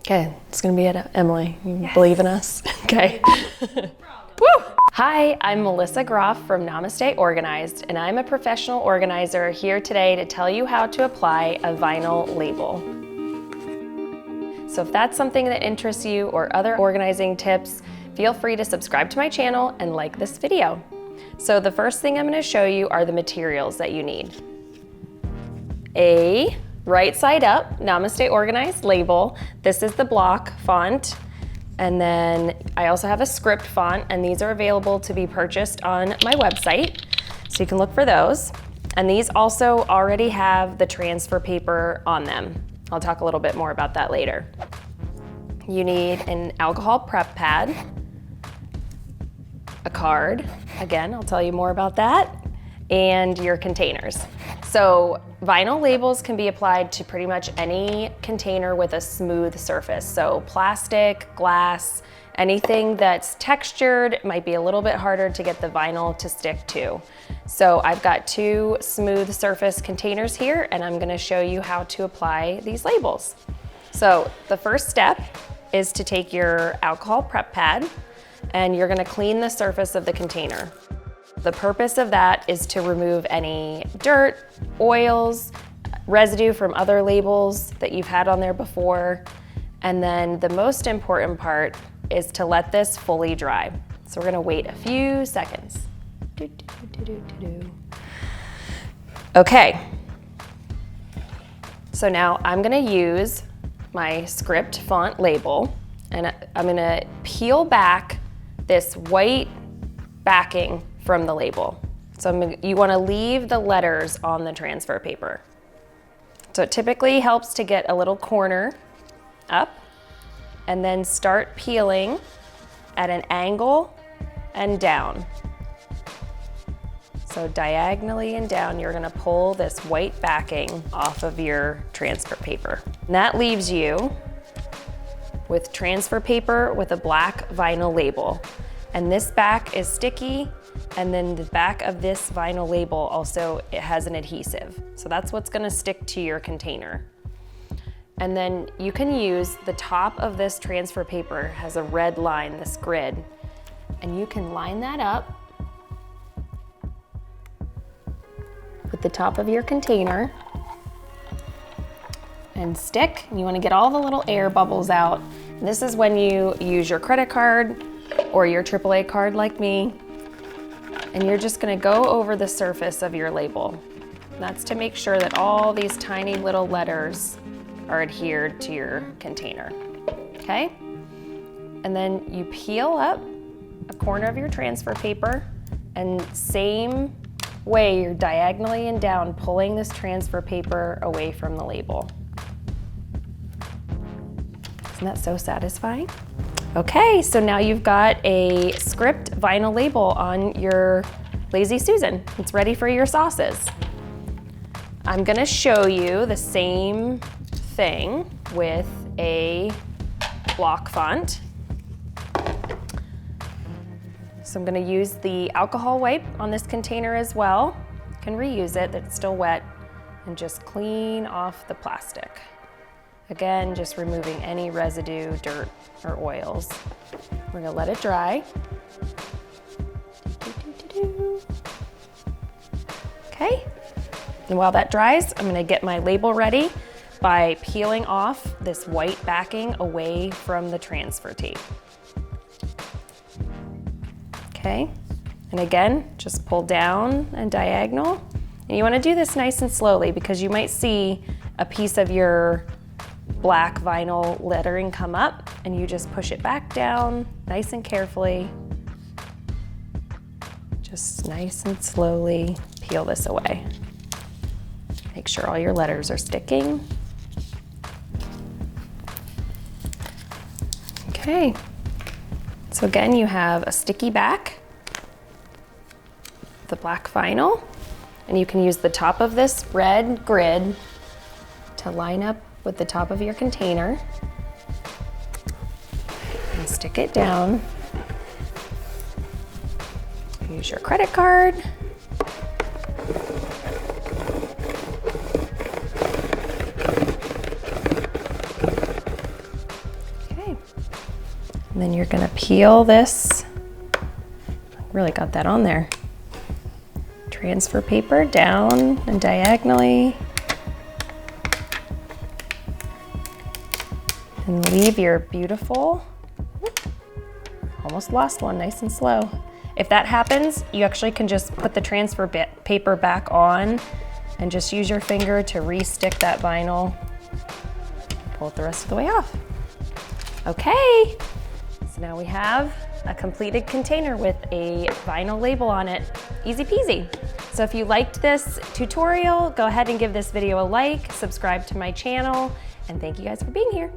Okay, it's gonna be it, Emily. You believe in us? Okay. Woo! Hi, I'm Melissa Groff from Namastay Organized, and I'm a professional organizer here today to tell you how to apply a vinyl label. So if that's something that interests you or other organizing tips, feel free to subscribe to my channel and like this video. So the first thing I'm gonna show you are the materials that you need. A right side up Namastay Organized label. This is the block font. And then I also have a script font, and these are available to be purchased on my website. So you can look for those. And these also already have the transfer paper on them. I'll talk a little bit more about that later. You need an alcohol prep pad, a card, again, I'll tell you more about that, and your containers. So vinyl labels can be applied to pretty much any container with a smooth surface. So plastic, glass, anything that's textured might be a little bit harder to get the vinyl to stick to. So I've got two smooth surface containers here, and I'm gonna show you how to apply these labels. So the first step is to take your alcohol prep pad, and you're gonna clean the surface of the container. The purpose of that is to remove any dirt, oils, residue from other labels that you've had on there before. And then the most important part is to let this fully dry. So we're gonna wait a few seconds. Okay. So now I'm gonna use my script font label, and I'm gonna peel back this white backing from the label. So you wanna leave the letters on the transfer paper. So it typically helps to get a little corner up and then start peeling at an angle and down. So diagonally and down, you're gonna pull this white backing off of your transfer paper. And that leaves you with transfer paper with a black vinyl label. And this back is sticky, and then the back of this vinyl label also, it has an adhesive. So that's what's gonna stick to your container. And then you can use the top of this transfer paper has a red line, this grid, and you can line that up with the top of your container and stick. You wanna get all the little air bubbles out. And this is when you use your credit card or your AAA card like me, and you're just gonna go over the surface of your label. That's to make sure that all these tiny little letters are adhered to your container, okay? And then you peel up a corner of your transfer paper, and same way, you're diagonally and down, pulling this transfer paper away from the label. Isn't that so satisfying? Okay, so now you've got a script vinyl label on your Lazy Susan. It's ready for your sauces. I'm gonna show you the same thing with a block font. So I'm gonna use the alcohol wipe on this container as well. You can reuse it, it's still wet, and just clean off the plastic. Again, just removing any residue, dirt, or oils. We're gonna let it dry. Okay, and while that dries, I'm gonna get my label ready by peeling off this white backing away from the transfer tape. Okay, and again, just pull down and diagonal. And you wanna do this nice and slowly because you might see a piece of your black vinyl lettering come up, and you just push it back down nice and carefully. Just nice and slowly peel this away. Make sure all your letters are sticking. Okay, so again, you have a sticky back, the black vinyl, and you can use the top of this red grid to line up with the top of your container and stick it down. Use your credit card. And then you're gonna peel this, really got that on there. Transfer paper down and diagonally. And leave your beautiful, almost lost one, nice and slow. If that happens, you actually can just put the transfer paper back on and just use your finger to re-stick that vinyl. Pull it the rest of the way off. Okay, so now we have a completed container with a vinyl label on it. Easy peasy. So if you liked this tutorial, go ahead and give this video a like, subscribe to my channel, and thank you guys for being here.